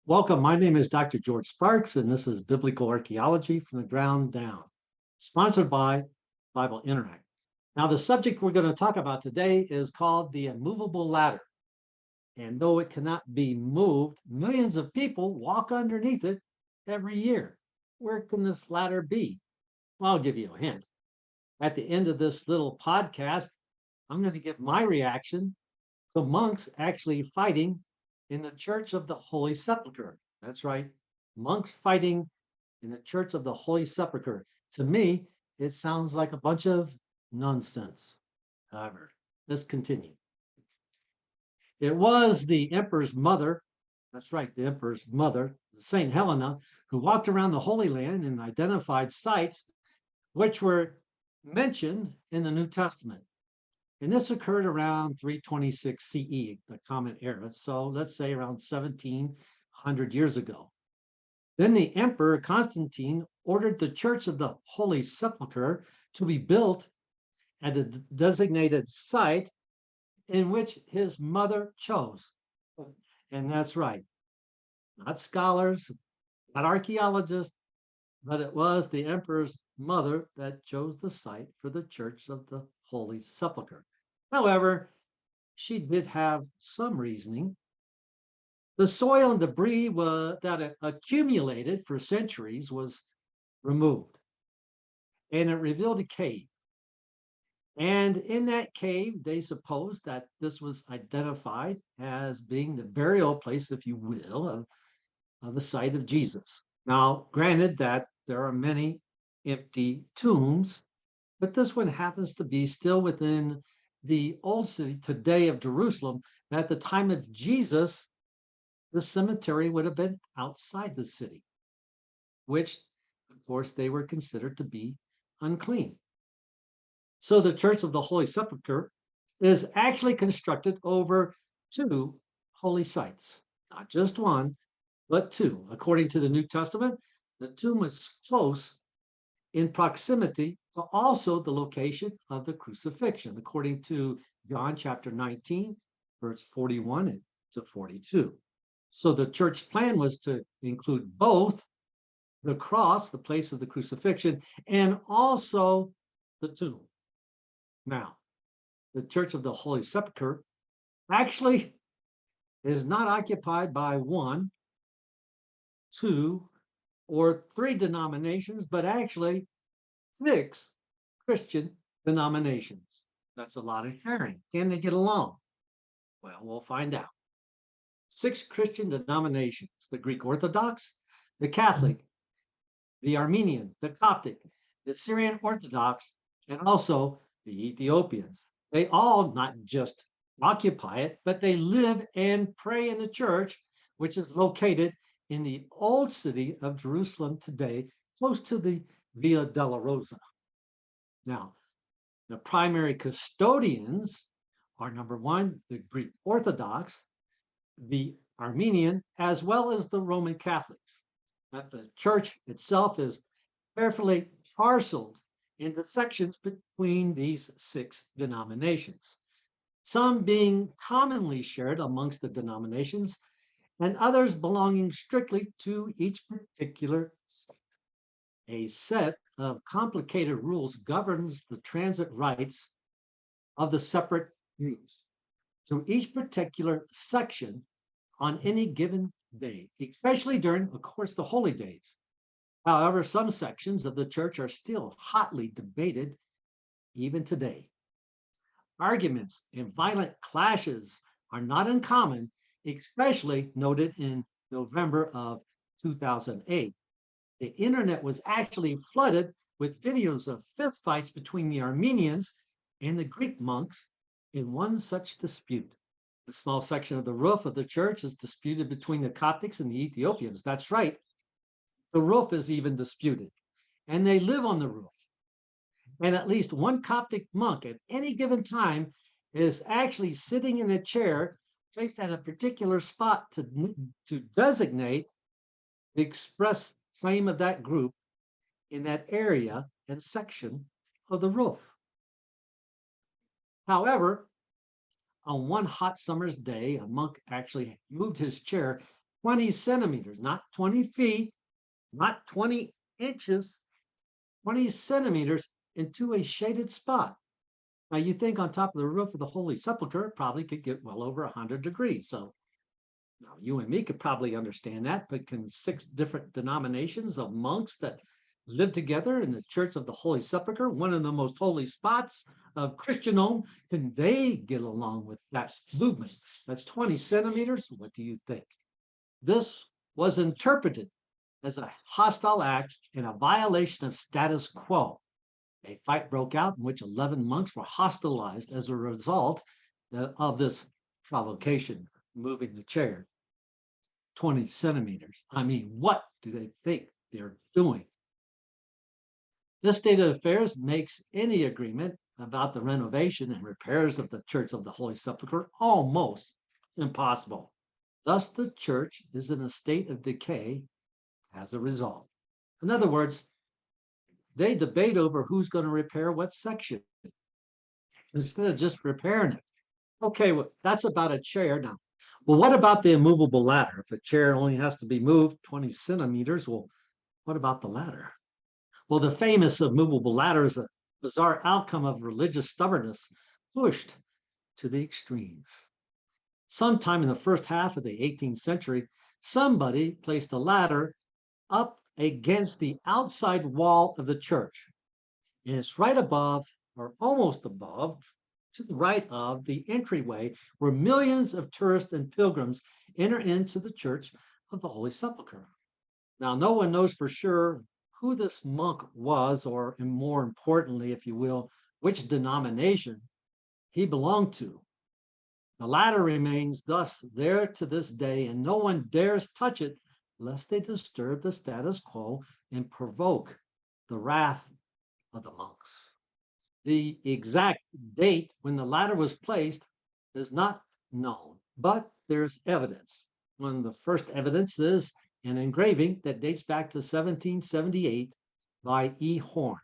Welcome. My name is Dr. George Sparks, and this is Biblical Archaeology from the Ground Down, sponsored by Bible Interact. Now, the subject we're going to talk about today is called the immovable ladder. And though it cannot be moved, millions of people walk underneath it every year. Where can this ladder be? Well, I'll give you a hint. At the end of this little podcast, I'm going to give my reaction to monks actually fighting in the Church of the Holy Sepulcher. That's right, monks fighting in the Church of the Holy Sepulcher. To me, it sounds like a bunch of nonsense. However, let's continue. It was the emperor's mother, that's right, the emperor's mother, St. Helena, who walked around the Holy Land and identified sites which were mentioned in the New Testament. And this occurred around 326 CE, the Common Era. So let's say around 1700 years ago. Then the Emperor Constantine ordered the Church of the Holy Sepulchre to be built at a designated site in which his mother chose. And that's right, not scholars, not archaeologists, but it was the emperor's mother that chose the site for the Church of the Holy Sepulchre. However, she did have some reasoning. The soil and debris that accumulated for centuries was removed, and it revealed a cave. And in that cave, they supposed that this was identified as being the burial place, if you will, of the site of Jesus. Now, granted that there are many empty tombs, but this one happens to be still within the old city today of Jerusalem. At the time of Jesus, the cemetery would have been outside the city, which, of course, they were considered to be unclean. So the Church of the Holy Sepulchre is actually constructed over two holy sites, not just one, but two. According to the New Testament, the tomb is close in proximity to also the location of the crucifixion, according to John chapter 19, verse 41 to 42. So the church plan was to include both the cross, the place of the crucifixion, and also the tomb. Now, the Church of the Holy Sepulchre actually is not occupied by one, two, or three denominations, but actually 6 Christian denominations. That's a lot of sharing. Can they get along? Well, we'll find out. 6 Christian denominations: the Greek Orthodox, the Catholic, the Armenian, the Coptic, the Syrian Orthodox, and also the Ethiopians. They all not just occupy it, but they live and pray in the church, which is located in the old city of Jerusalem today, close to the Via Dolorosa. Now, the primary custodians are number one, the Greek Orthodox, the Armenian, as well as the Roman Catholics. That the church itself is carefully parceled into sections between these 6 denominations, some being commonly shared amongst the denominations and others belonging strictly to each particular sect. A set of complicated rules governs the transit rights of the separate groups to each particular section on any given day, especially during, of course, the holy days. However, some sections of the church are still hotly debated even today. Arguments and violent clashes are not uncommon, especially noted in November of 2008. The internet was actually flooded with videos of fistfights between the Armenians and the Greek monks in one such dispute. A small section of the roof of the church is disputed between the Coptics and the Ethiopians. That's right. The roof is even disputed, and they live on the roof. And at least one Coptic monk at any given time is actually sitting in a chair placed at a particular spot to designate the express claim of that group in that area and section of the roof. However, on one hot summer's day, a monk actually moved his chair 20 centimeters, not 20 feet, not 20 inches, 20 centimeters into a shaded spot. Now you think on top of the roof of the Holy Sepulcher, it probably could get well over 100 degrees. So now you and me could probably understand that, but can 6 different denominations of monks that live together in the Church of the Holy Sepulcher, one of the most holy spots of Christendom, can they get along with that movement? That's 20 centimeters. What do you think? This was interpreted as a hostile act and a violation of status quo. A fight broke out in which 11 monks were hospitalized as a result of this provocation, moving the chair 20 centimeters. I mean, what do they think they're doing? This state of affairs makes any agreement about the renovation and repairs of the Church of the Holy Sepulchre almost impossible. Thus, the church is in a state of decay as a result. In other words, they debate over who's going to repair what section instead of just repairing it. Okay, well, that's about a chair now. Well, what about the immovable ladder? If a chair only has to be moved 20 centimeters, well, what about the ladder? Well, the famous immovable ladder is a bizarre outcome of religious stubbornness pushed to the extremes. Sometime in the first half of the 18th century, somebody placed a ladder up against the outside wall of the church. And it's right above, or almost above, to the right of the entryway where millions of tourists and pilgrims enter into the Church of the Holy Sepulchre. Now, no one knows for sure who this monk was, or more importantly, if you will, which denomination he belonged to. The ladder remains thus there to this day, and no one dares touch it lest they disturb the status quo and provoke the wrath of the monks. The exact date when the ladder was placed is not known, but there's evidence. One of the first evidence is an engraving that dates back to 1778 by E. Horn.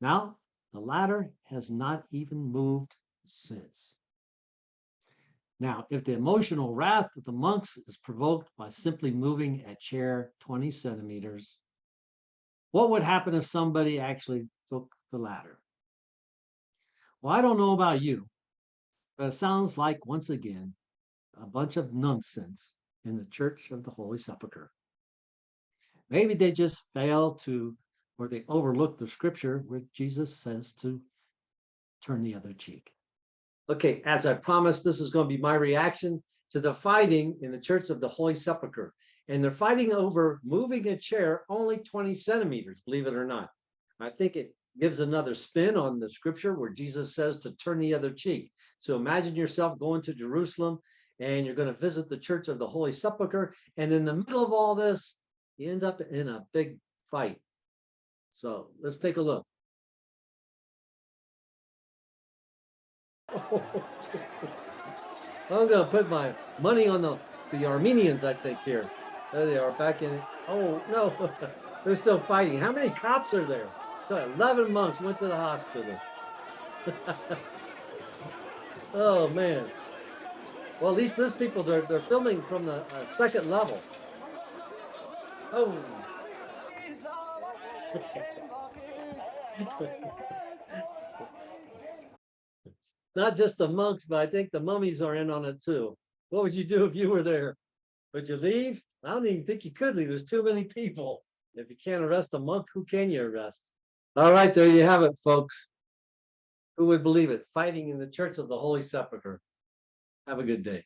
Now, the ladder has not even moved since. Now, if the emotional wrath of the monks is provoked by simply moving a chair 20 centimeters, what would happen if somebody actually took the ladder? Well, I don't know about you, but it sounds like, once again, a bunch of nonsense in the Church of the Holy Sepulchre. Maybe they just fail to, or they overlook the scripture where Jesus says to turn the other cheek. Okay, as I promised, this is going to be my reaction to the fighting in the Church of the Holy Sepulchre. And they're fighting over moving a chair only 20 centimeters, believe it or not. I think it gives another spin on the scripture where Jesus says to turn the other cheek. So imagine yourself going to Jerusalem and you're going to visit the Church of the Holy Sepulchre. And in the middle of all this, you end up in a big fight. So let's take a look. I'm going to put my money on the Armenians, I think, here. There they are back in. Oh, no, they're still fighting. How many cops are there? So 11 monks went to the hospital. Oh, man. Well, at least these people, they're filming from the second level. Oh. Not just the monks, but I think the mummies are in on it too. What would you do if you were there? Would you leave? I don't even think you could leave. There's too many people. If you can't arrest a monk, who can you arrest? All right, there you have it, folks. Who would believe it? Fighting in the Church of the Holy Sepulchre. Have a good day.